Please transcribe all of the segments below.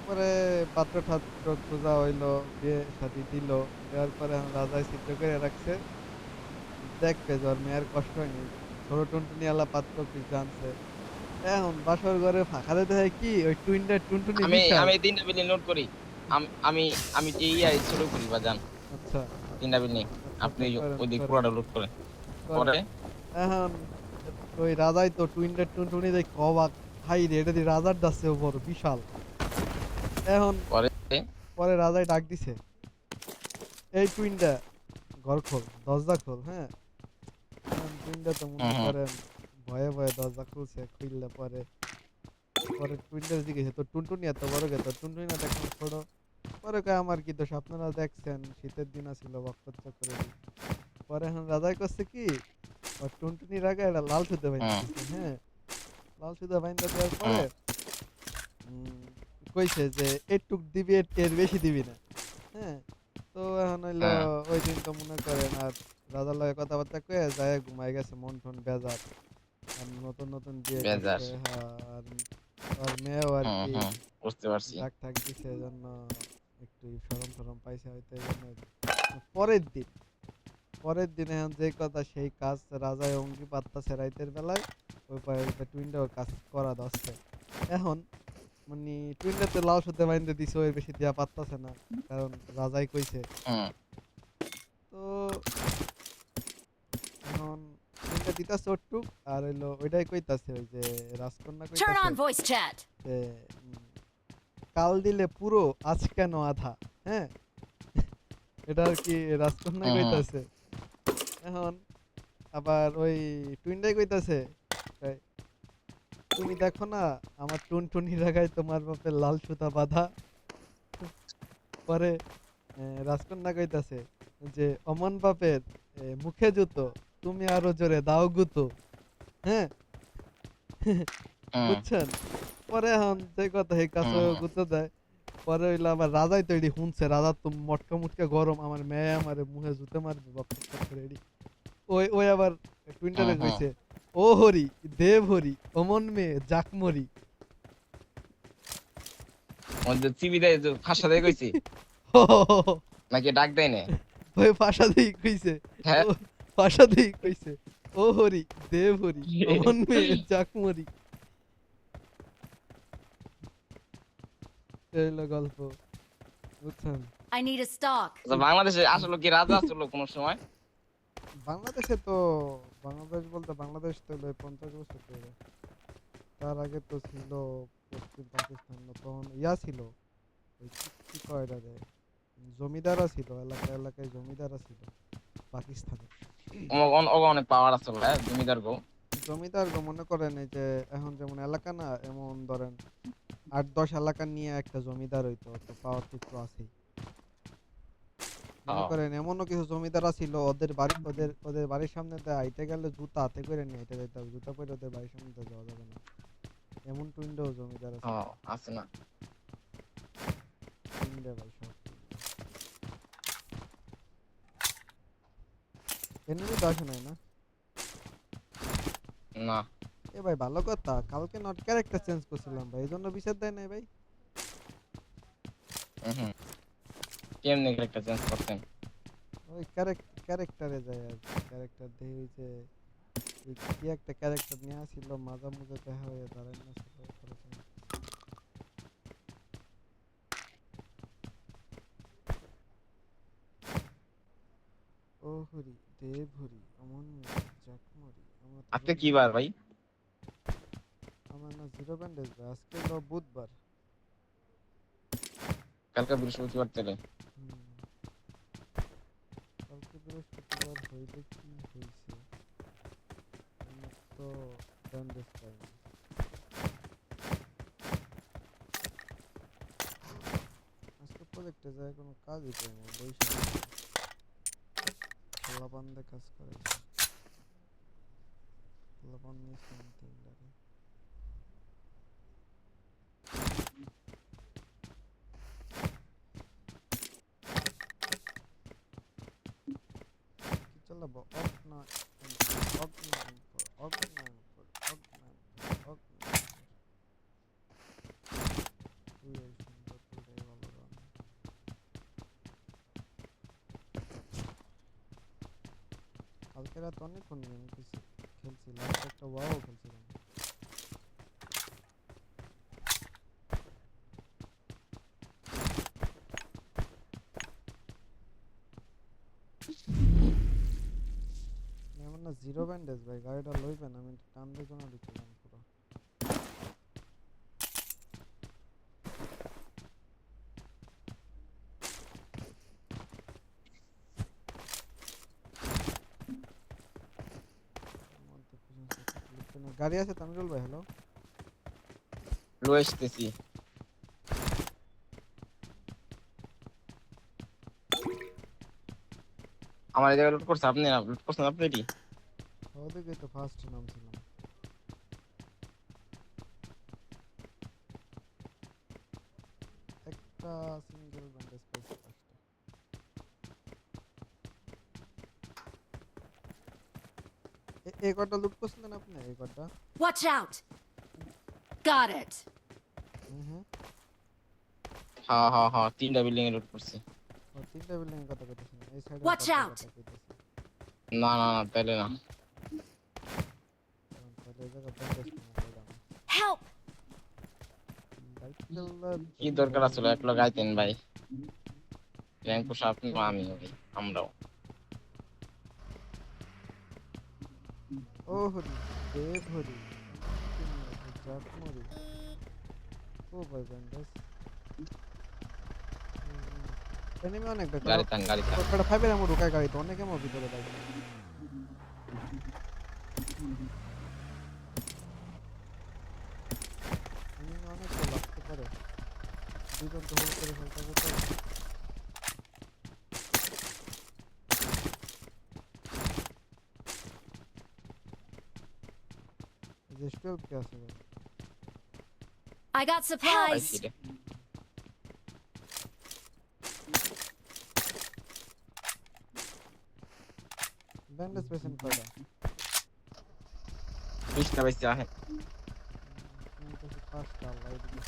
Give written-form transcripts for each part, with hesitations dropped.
পরে পাত্র ঠাত্র খোঁজা হইলো, বিয়ে শাদী দিল। দেওয়ার পরে এখন রাজাই ছিদ্র করে রাখছে। দেখবে যে ওর মেয়ের কষ্ট হয়নি। ছোট টুনটুনিওয়ালা পাত্র পিস জানছে। এখন বাসর ঘরে ফাঁকা দিতে হয় কি ওই টুইনটা টুনটুনি আমি বিশাল। আমি 3টা বিল্ডিং নোট করি। আমি আমি যে শুরু করি বাজান। আচ্ছা 3টা বিল্ডিং আচ্ছা আপনি আচ্ছা, করেন ওই দিক করেন পুরোটা লুট করেন। করেন। পরে এখন ওই রাজাই তো টুইনটা টুনটুনি দেখে অবাক। হাই রে, এটা দিয়ে রাজার ডাকছে বড় বিশাল। এখন পরে পরে রাজাই ডাক দিছে, এই টুইনটা ঘর খোল, দরজা খোল। হ্যাঁ, এখন টুইনটা তো হুম মনে হুম করেন ভয়ে ভয়ে দরজা খুলছে। খুললে পরে পরে টুইনটার জিজ্ঞেস তো টুনটুনি এত বড় কে? তো টুনটুনি না দেখলাম ছোট। পরে কয় আমার কি দোষ, আপনারা দেখছেন শীতের দিন ছিল বকচচ্চ করে দিই। পরে এখন রাজাই করছে কি, ওর টুনটুনির আগে একটা লাল সুতো বাইন্ধা হুম দিছে। হ্যাঁ, লাল সুতো বাইন্ধা দেওয়ার পরে হুম উম, কইছে যে এটুক দিবি, এর বেশি দিবি না। হ্যাঁ, তো এখন হইলো হুম ওই দিন তো মনে করেন আর রাজার লগে কথাবার্তা কয়ে যায় ঘুমাই গেছে মন টন বেজার। আর নতুন নতুন বিয়ে বেজার। করছে। হ্যাঁ, আর আর মেয়েও আর হুম কি হুম বুঝতে পারছি। ডাক ঠাক দিছে, এজন্য একটু শরম টরম পাইছে হয়তো, এই জন্য। পরের দিন পরের দিন এখন যে কথা সেই কাজ, রাজায় অঙ্গি পাততাছে রাইতের বেলায়। ওই পারে টুইনটাও কাজ করা দশছে। এখন মানে টুইনটাতে লাউ সুতে বাইন্ধে দিছে, ওই বেশি দেয়া পারতাছে না, কারণ রাজাই কইছে। হুম তো এখন টুইনটা দিতাছে ওটুক, আর হইলো ওইটাই কইতাছে ওই যে রাজকন্যা Turn কইতাছে on voice chat. যে কাল দিলে পুরো আজ কেন আধা। হ্যাঁ, এটা আর কি রাজকন্যা হুম হুম কইতাছে। এখন আবার ওই টুইনটাই কইতাছে, কয়, তুমি দেখো না আমার টুনটুনি লাগায় তোমার বাপের লাল সুতা বাঁধা। পরে রাজকন্যা কইতাছে যে অমন বাপের মুখে জুতো, তুমি আরো জোরে দাও গুতো। হ্যাঁ, হুম বুঝছেন? পরে এখন যে কথা এই কাছে হুম হুম গুতো দেয়। পরে হইলো আবার রাজাই তো এডি শুনছে, রাজার তো মটকা মুটকা গরম, আমার মেয়ে আমার মুখে জুতে মারবে বাপ করে এডি। ওই ওই আবার হুম টুইনটারে হুম কইছে, ও হরি দেব হরি অমন মেয়ে জাকমরি। মধ্যে চিবি দেয় যে ফাঁসা দিয়ে কইছি নাকি ডাক দেয় না? ওই ভাষা দিয়েই কইছে। হ্যাঁ। ও ভাষা দিয়েই কইছে, ও হরি দেব হরি অমন মেয়ে জাকমরি। এই হলো গল্প, বুঝছেন? I need a stock. আচ্ছা, বাংলাদেশে আসলে কি রাজা ছিল কোন সময়? বাংলাদেশে তো, বাংলাদেশ বলতে বাংলাদেশ তো হলো 50 বছর ধরে। তার আগে তো ছিল পশ্চিম পাকিস্তান, তখন ইয়া ছিল, ওই কি কয় এটারে, জমিদাররা ছিল, এলাকায় এলাকায় জমিদাররা ছিল পাকিস্তানে। অনেক পাওয়ার আছে বলে জমিদার গো। জমিদার মনে করেন এই যে এখন যেমন এলাকা না, এমন ধরেন 8-10 এলাকা নিয়ে একটা জমিদার হইতো, তো পাওয়ার তো একটু আছেই। মনে হ্যাঁ। করেন এমনও কিছু জমিদাররা ছিল, ওদের বাড়ি ওদের বাড়ির সামনে দিয়ে হাইটে গেলে জুতা হাতে করে নিয়ে হেঁটে যেতে হবে, জুতা পরে ওদের বাড়ির সামনে দিয়ে যাওয়া যাবে না। এমন টুইন্ডাও জমিদার ছিল। হ্যাঁ আছে না? টুইন্ডা ভাই সব এনিমি তো আসে নাই না? না। এ ভাই ভালো কথা, কালকে নট ক্যারেক্টার চেঞ্জ করছিলাম ভাই, এই জন্য বিচার দেয় নাই ভাই। হুম কেমনে একটা চেঞ্জ করছেন? ওই ক্যারেক্টারে যায় আর ক্যারেক্টার দেখি যে কি একটা ক্যারেক্টার নিয়ে আসছিল, মাঝে মাঝে দেখা হয়ে দাঁড়ায় না ছিল ওরকম। ও হরি দেব হরি অমন জাকমরি আমার তো আজকে কি জন্মদিন। বার ভাই? আমার না জিরো ব্যান্ডেজ ভাই, আজকে হলো বুধবার। কালকে বৃহস্পতিবার তেলে। হুম, কালকে বৃহস্পতিবার হইলে কি হয়েছে, আমার তো ব্যান্ডেজ পাইনি। আজকে প্রজেক্টে যায় কোনো কাজই পাই না, বৈশাখ পোলাপানদের কাজ করেছে, পোলাপান নিয়ে শান্তি লাগে। কি চালাবো, অগ না এম্পার, অগ না এম্পার, অগ না এম্পার, অগ না এম্পার, অগ না এম্পার। তুই এই সুন্দর কালকে রাত অনেকক্ষণ গেম খেলছি, লাস্ট একটা ওয়াও খেলছিলাম। আমার না জিরো ব্যান্ডেজ ভাই, গাড়িটা লইবেন, আমি টান দিয়ে কোনো দিতে যান পুরো। গাড়ি আছে তামিরুল ভাই? হ্যালো, লো আসতেছি। আমার এই জায়গায় লুট করছে আপনি না, লুট করছেন আপনি এটি? ওদিকে তো ফার্স্ট নামছিলাম। একটা সিঙ্গেল ব্যান্ডেজ পাইছি ফার্স্টে। এই কটা লুট করছিলেন আপনি? এই কটা? Watch out! Got it. হ্যাঁ, হ্যাঁ হ্যাঁ হ্যাঁ, 3টা বিল্ডিং এ লুট করছে। ও তিনটা বিল্ডিং এর কথা কইতেছেন, এই সাইডে Watch out! না না না, তাইলে না। তাহলে এই জায়গা ব্যান্ডেজ করলাম। Help! কি দরকার আসলে এক লোক আইতেন ভাই, র্যাঙ্ক পুশ আপনি বা আমি ভাই, আমরাও। ও হরি দেব হরি জাত মরি। ও ভাই ব্যান্ডেজ এনিমি অনেক ভাই। গাড়ি টান গাড়ি টান। ওটা ফাইভের এমন ঢুকায় গাড়িতে, অনেক এমন ভিতরে ভাই। এনিমি অনেক তো লাগতে পারে, দুজন তো হোল্ড করে ফেলতে হবে তো। যে 12 কে আছে ভাই। I got supplies. পাইছি রে। ব্যান্ডেজ পেশেন্ট কয়টা? 20টা পাইছি আহে। পাঁচটা আল্লাহ এদিকে।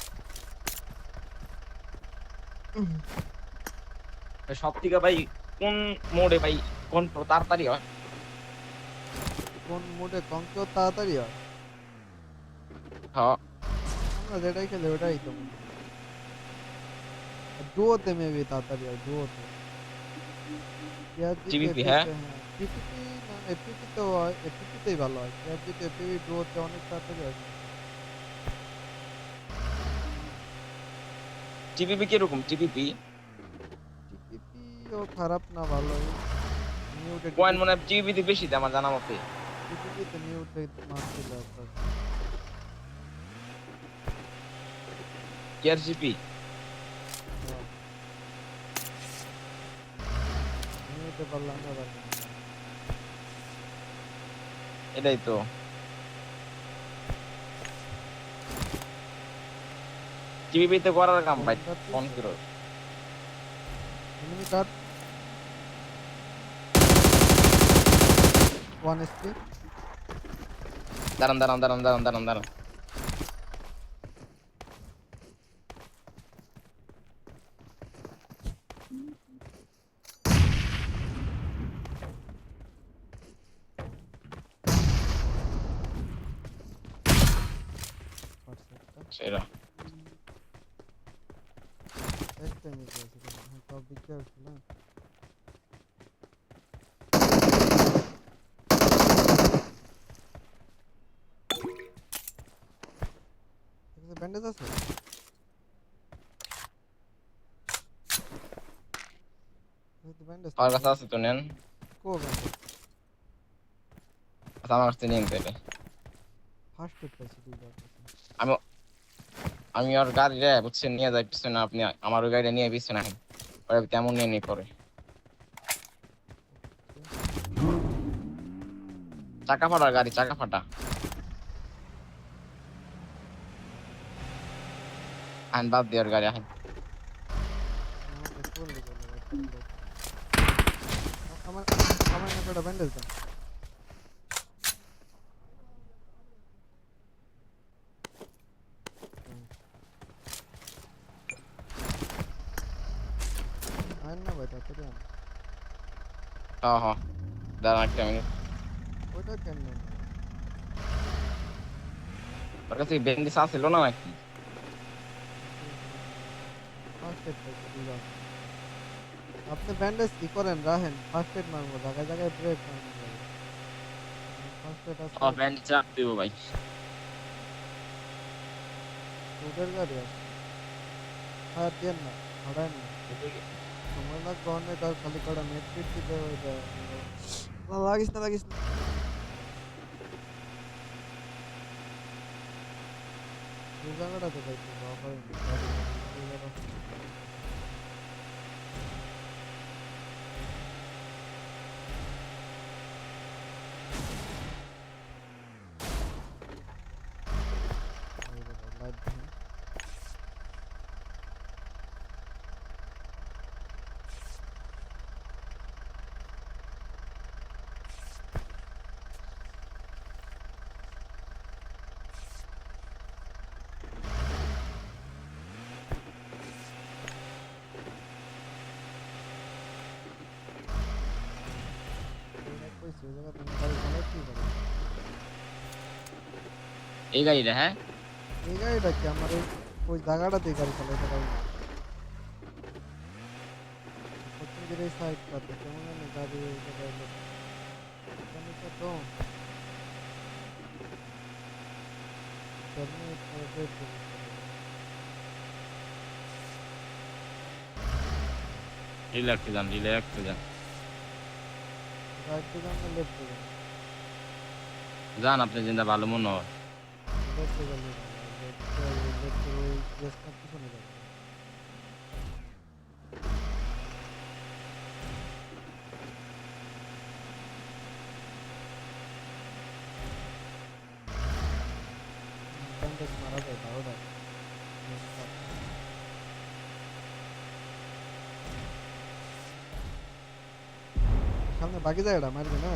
সব থেকে ভাই কোন মোড়ে ভাই কোন তাড়াতাড়ি হয়? কোন মোডে কঙ্কেও তাড়াতাড়ি হয়? হ্যাঁ আমরা যেটাই খেলি ওটাই তো। ডুয়োতে মেবি তাড়াতাড়ি হয়, ডুয়োতে। জিবিপি হ্যাঁ। পিপিপি না, এপিপি তো হয়, এপিপিতেই ভালো হয়। পিপিতে এপিপি ডুয়োতে অনেক তাড়াতাড়ি হয়। জিবিপি কিরকম? জিবিপি টিপিপি ও খারাপ না, ভালোই। মিউটে পয়েন্ট মনে হয় জিবিপি বেশি দেয় আমার জানা মতে। টিপিপিতে মিউটে মারছিল একবার। কেয়ার জিপি মিউটে পারলাম না পারলাম না। এটাই তো। জিবিপি তে করার কাম ভাই, ফোন করো। এনিমি কাট 1 এসপি। দাঁড়ান দাঁড়ান দাঁড়ান দাঁড়ান দাঁড়ান দাঁড়ান। সেরা একটা নিচে আছে, হ্যাঁ তো বিকে আসছিল না। ব্যান্ডেজ আছে? ব্যান্ডেজ আমার কাছে আছে তো, নেন। কো ব্যান্ডেজ? আচ্ছা আমার কাছে নিন তাহলে। ফার্স্ট এড পাইছি দুইবার কাছে। আমি আমি ওর গাড়ি রে বুঝছেন নিয়ে যাই পিছনে, আপনি আমার ওই গাড়িটা নিয়ে পিছনে আসেন, ওরা তেমন নিয়ে নি করে। চাকা ফাটা গাড়ি, চাকা ফাটা। আইন বাদ দিয়ে ওর গাড়ি আইন। আমাকে করলে গেল আমার আমার না একটা ব্যান্ডেজ দাও। আইন না ভাই তাড়াতাড়ি আন। হ্যাঁ হ্যাঁ, দাঁড়ান একটা মিনিট। ওইটা কেন নেন? ওর কাছে ব্যান্ডেজ ছিল না নাকি? ফার্স্ট এড পাইছে দুইবার। আপনি ব্যান্ডেজ কি করেন রাখেন, ফার্স্ট এড মারবো জায়গায় জায়গায় ব্রেক মারবো ভাই। ফার্স্ট এড আছে, ও ব্যান্ডেজ চাপ দিব ভাই। রোডের গাড়ি আছে। হ্যাঁ দেন না, হারায় না, সময় লাগবে অনেক, আর খালি কটা নেট ফিট দিতে ওইটা না, লাগিস না লাগিস না। এই জায়গাটাতে পাইছি বাবা, লাইট দেখেন। কইছি ওই জায়গাতে আমি গাড়ি চালাইতেই পারি। এই গাড়িটা হ্যাঁ? এই গাড়িটা কি আমার ওই জায়গাটাতেই গাড়ি চালাইতে পারি না। পশ্চিমদিকের এই সাইডটাতে কেমন জানি গাড়ি ওই জায়গায় লোক। এখানে তো সামনে একটা গেট দিয়েছে। রিল্যাক্সে যান, রিল্যাক্সে যান। রাইট দিকে না লেফট দিকে? যান আপনি যেটা ভালো মনে হয়। লেফট দিকে গেলে লেফট ওই রেস্টটা পিছনে যাবে। ব্যান্ডেজ মারা যায় 12টা। সামনে বাকি জায়গাটা মারবে না?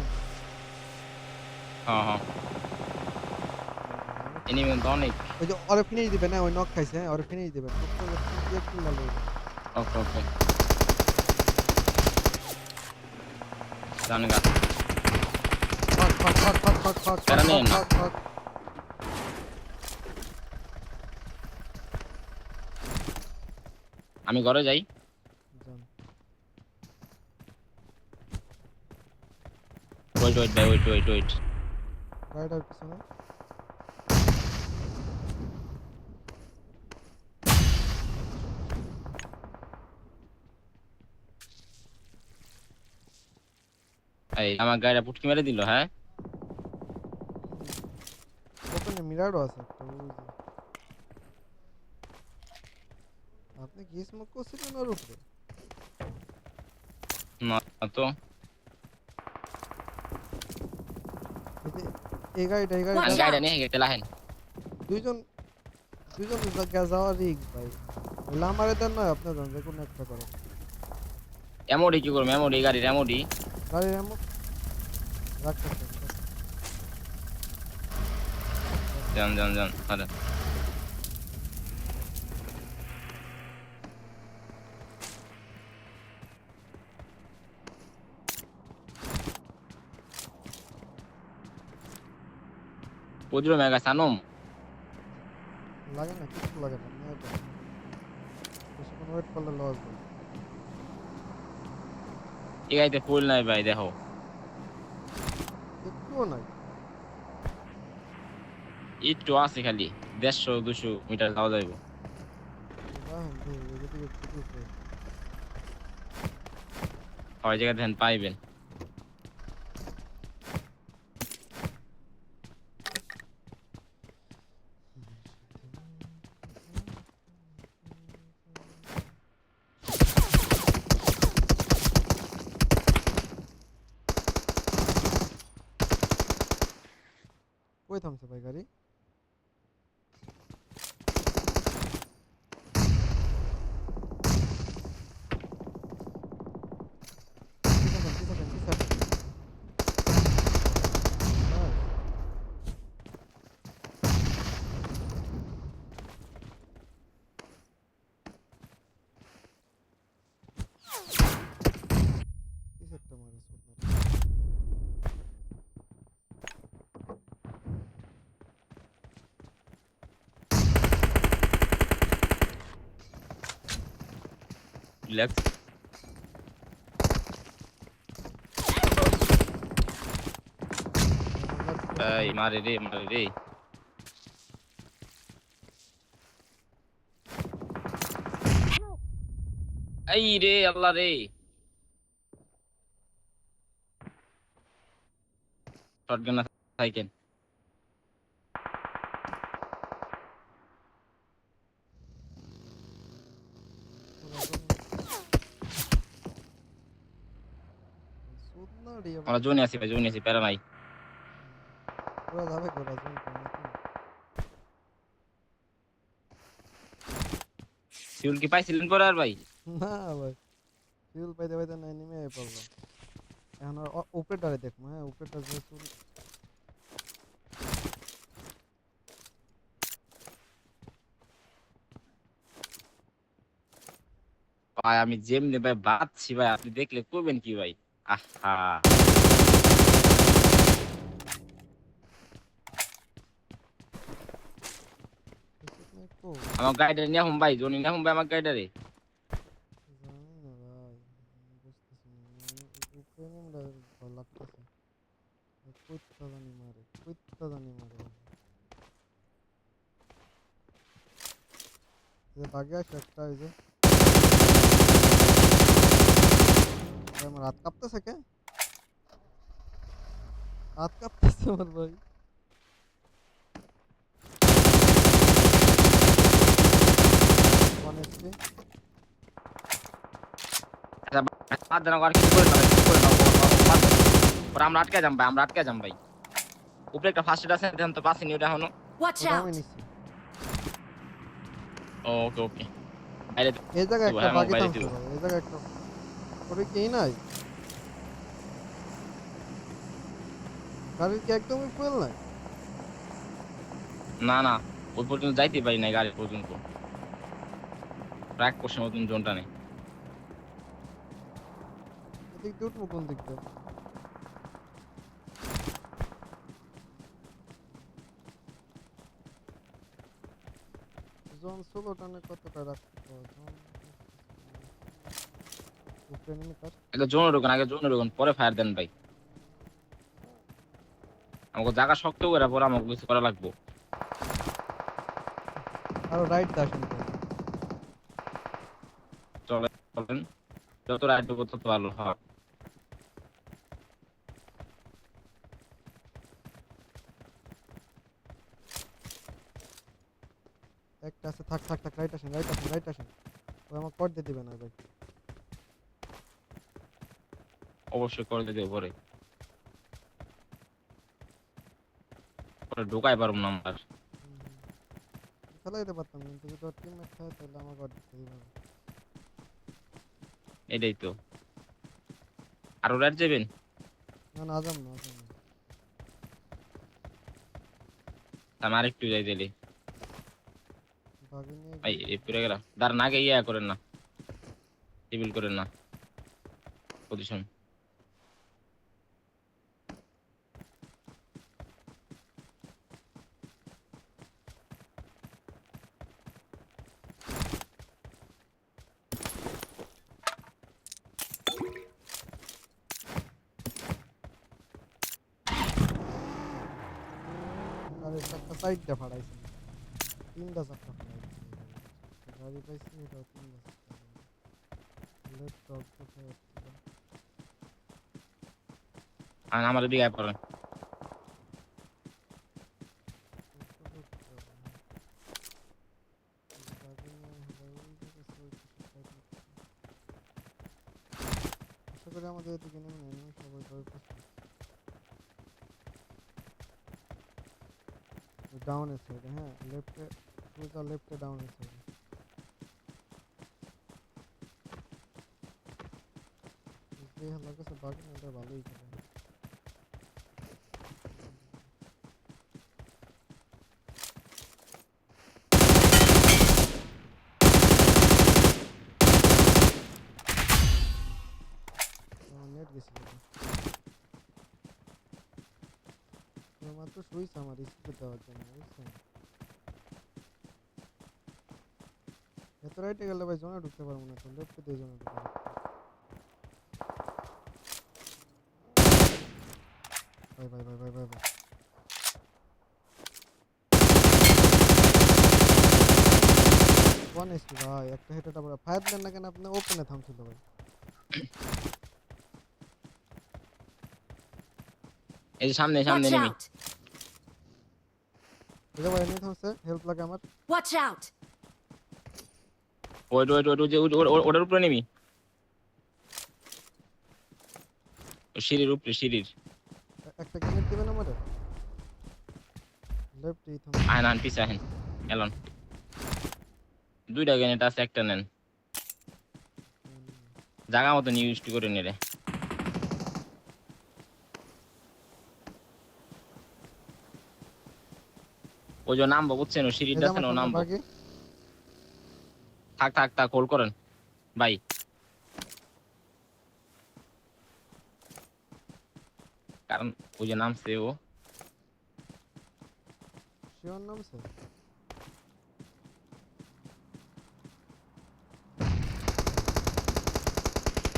হ্যাঁ হ্যাঁ, এনিমি তো অনেক। ওই যে ওরে ফিনিশ দিবে না, ওই নক খাইছে, হ্যাঁ ওরে ফিনিশ দিবে, একটু ভালো। ওকে ওকে, জান গা। ফাক ফাক ফাক ফাক ফাক ফাক প্যারা নিয়েন না। ফাক ফাক। আমি ঘরে যাই। যান। ওয়েট ওয়েট ভাই, ওয়েট ওয়েট ওয়েট। গাড়িটার পিছনে এই আমার গাড়িটা পুটকি মেরে দিল হ্যাঁ। ওখানে মিরারও আছে একটা, ওই যে। আপনি কি স্মোক করছিলেন ওর উপরে? না তো, এই যে এই গাড়িটা আমি Watch গাড়িটা out! নিয়ে গেতে লাহেন। দুইজন দুইজন যাওয়া রিস্ক ভাই। বলে আমারে দেন না, আপনি দেন, যে কোনো একটা করেন। এমওডি কি করবো? এমওডি, গাড়ির এমওডি। গাড়ির এমন রাখতেছেন। যান যান যান, আরে পুজো মেগা সানম। লাগে না, কিছু লাগে না, নিয়ে যান। বেশিক্ষণ ওয়েট করলে লস ভাই। এই গাড়িতে ফুল নাই ভাই, দেখো একটুও নাই। একটু আছে খালি 150-200 মিটার যাওয়া যাইব। রাহেন ভাই, এদিকে একটু দিতে। ওই জায়গা দেখেন পাইবেন। কই থামছে ভাই গাড়ি? কি থাকেন? হ্যাঁ। কিসেরটা মারে সুন্দর। রিল্যাক্স। এই মারে রে, মারে রে। এই রে আল্লাহ রে। Shotgun cycle. সুন্দরী আমরা জোনে আছি ভাই, জোনে আছি, প্যারা নাই। পুরো যাবে গোরা জোন নাকি? সিউল কি পাইছিলেন পরে আর ভাই? না ভাই, ফিউল পাইতে পাইতে না নেমে পড়লাম। এখন আর উপরেটারে দেখবো। হ্যাঁ উপরেটা যে চুল ভাই আমি যেমনি ভাই বাঁচছি ভাই, আপনি দেখলে করবেন কি ভাই? আহা, কো আমার গাইডারে নিয়ে হুম ভাই, জোনি নিয়ে হুম ভাই আমার গাইডারে। জানি না ভাই, বুঝতেছি না উপরে নেমে ভয় লাগতেছে। কইতা জানি মারে, কইতা জানি মারে। যে বাগে আসে একটা ওই যে ভাই, আমার হাত কাঁপতেছে কে? হাত কাঁপতেছে আমার ভাই। অনেস্টলি আচ্ছা বাদ দেন, আর কিছু করে না ভাই, কিছু করে না, বাদ দেন। ওরা আমরা আটকে যাম ভাই, আমরা আটকে যাম ভাই। উপরে একটা ফার্স্ট এড আছে, দেখেন তো পাসিনি ওটা এখনো। Watch ওটা আমি out! নিছি। ওকে ওকে, বাইরে এই জায়গায় দিব, একটা হ্যাঁ বাকি বাইরে থামছে দিব। ভাই, এই জায়গায় একটা ওরে কি নাই, গাড়ির কি একদমই ফুয়েল নাই? না না, ওই পর্যন্ত যাইতে পারি না, গাড়ি পর্যন্ত ট্র্যাক করছে মতন জোনটা নেই। এদিক দিয়ে উঠবো কোন দিক দিয়ে? জোন ষোলো টানে কতটা রাখতে পারবো? উপরে নেমে কার আগে জোনে ঢুকুন, আগে জোনে ঢুকুন, পরে ফায়ার দেন ভাই। আমাকে জায়গা শক্ত করে পরে আমাকে কিছু করা লাগবে। আরো রাইট দাসেন ভাই। চলে চলেন, যত রাইড দেবো তত ভালো হয়। একটা আছে, থাক থাক থাক, রাইট আসেন, রাইট আসেন, রাইট আসেন। ওই আমাকে কর দিয়ে দিবে না ভাই। অবশ্যই করে দিতে পরে, পরে ঢুকাই পারবো না আমার। ফেলাই দিতে পারতাম, কিন্তু যদি ওর টিমমেট থাকে তাহলে আমার কর দিতে দিবে না। এটাই তো। আরো রাইড যাবেন? না না, আজাম না, আজাম না। আমি আরেকটু যাই দিলে ভাবি নিয়ে ভাই, গিয়ে এ পড়ে গেলাম। দাঁড়ান, আগে ইয়া করেন না, টেবিল করেন না, পজিশন। গাড়ির চাক্কা সাইডটা ফাড়াইছে, তিনটা চাক্কা ফাড়াইছে গাড়ি পাইছি, এটাও তিনটা চাক্কা লেফট টপ কোথায় যাচ্ছিল? আর আমার দিকে আয় পড়েন। আশা করি আমাদের এদিকে নেমে নেমে সবাই ভয় পাচ্ছে। ডাউনের সাইডে, হ্যাঁ লেফটে, সোজা লেফটে ডাউনের সাইডে। যে হালার কাছে বাকি না, এটা ভালোই করে। নেট গেছিল, মাত্র শুইছে আমার স্কুলে দেওয়ার জন্য, বুঝছেন? তো রাইটে গেলে ভাই জোনে ঢুকতে পারবো না, তো লেফটে দিয়ে জোনে ঢুকতে পারবো। ভাই ভাই ভাই ভাই ভাই ভাই 1 HP ভাই, একটা হেডটা পুরো 5 দেন না কেন আপনি? ওপেনে থামছিল ভাই। এই যে সামনে সামনে Watch নেমি out! এই যে ভাই এমনি থামছে, হেল্প লাগে আমার। Watch out! ওই ওই যে ওটার উপরে নেমি সিঁড়ির উপরে সিঁড়ির একটা গ্রেনেড দিবেন আমারে? লেফটেই থাম। আহেন আহেন পিছে আহেন এলন দুইটা গ্রেনেড আছে একটা নেন জায়গা মতো ইউজ করে নিলে ওই যে নামবো বুঝছেন ও এই সিঁড়িটা যে আছে আমার না ও সামনে নামবো বাগি। থাক থাক থাক হোল্ড করেন ভাই কারণ ওই যে নামছে ও শিওর নামছে?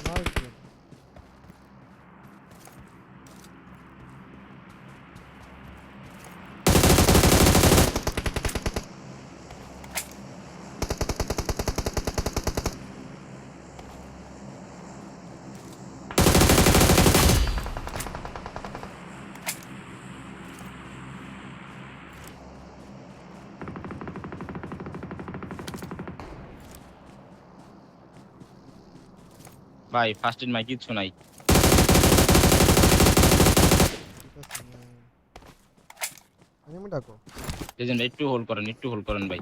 Nice bro. ভাই ফার্স্ট এড মাই কিচ্ছু নাই ঠিক আছে ম্যান। এনিমি ডাকো। লেজেন্ড একটু হোল্ড করেন ভাই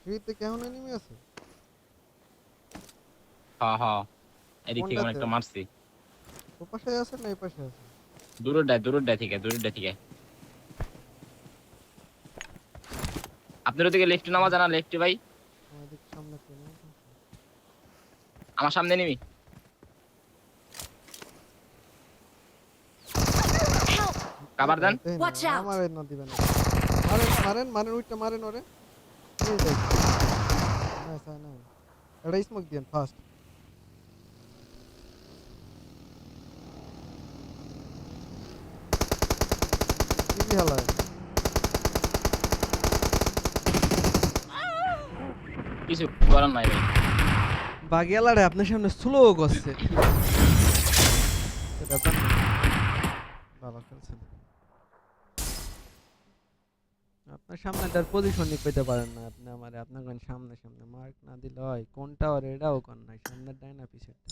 ফ্রিতে কেমন এনিমি আছে? হ্যাঁ হ্যাঁ এদিক থেকে কোনটাতে? অনেকটা মারছি ও পাশে আছে না এই পাশে আছে? দূরের থেকে আপনার ওদিকে লেফটে নামা জানা লেফটে ভাই আমাদের সামনে তো নেই। আমার সামনে নিবি Help! কাবার দেন দেন না, Watch out! আমারে না দিবেন না। মারেন মারেন মারেন, উইটটা মারেন ওরে। এই দেখ। Nice nice. এটা স্মোক দিয়েন ফাস্ট। কি হালায়? কিছু করার নাই ভাই বাগিয়ালারে আপনার সামনে স্লো করছে। এটা তো ভালো খেলছেন। আপনার সামনে তার পজিশনই পেতে পারেন না আপনি আমারে, আপনার সামনে সামনে মার্ক না দিলে হয় কোনটা আর এটাও কোন নাই, সামনের ডাইনা পিছেরটা।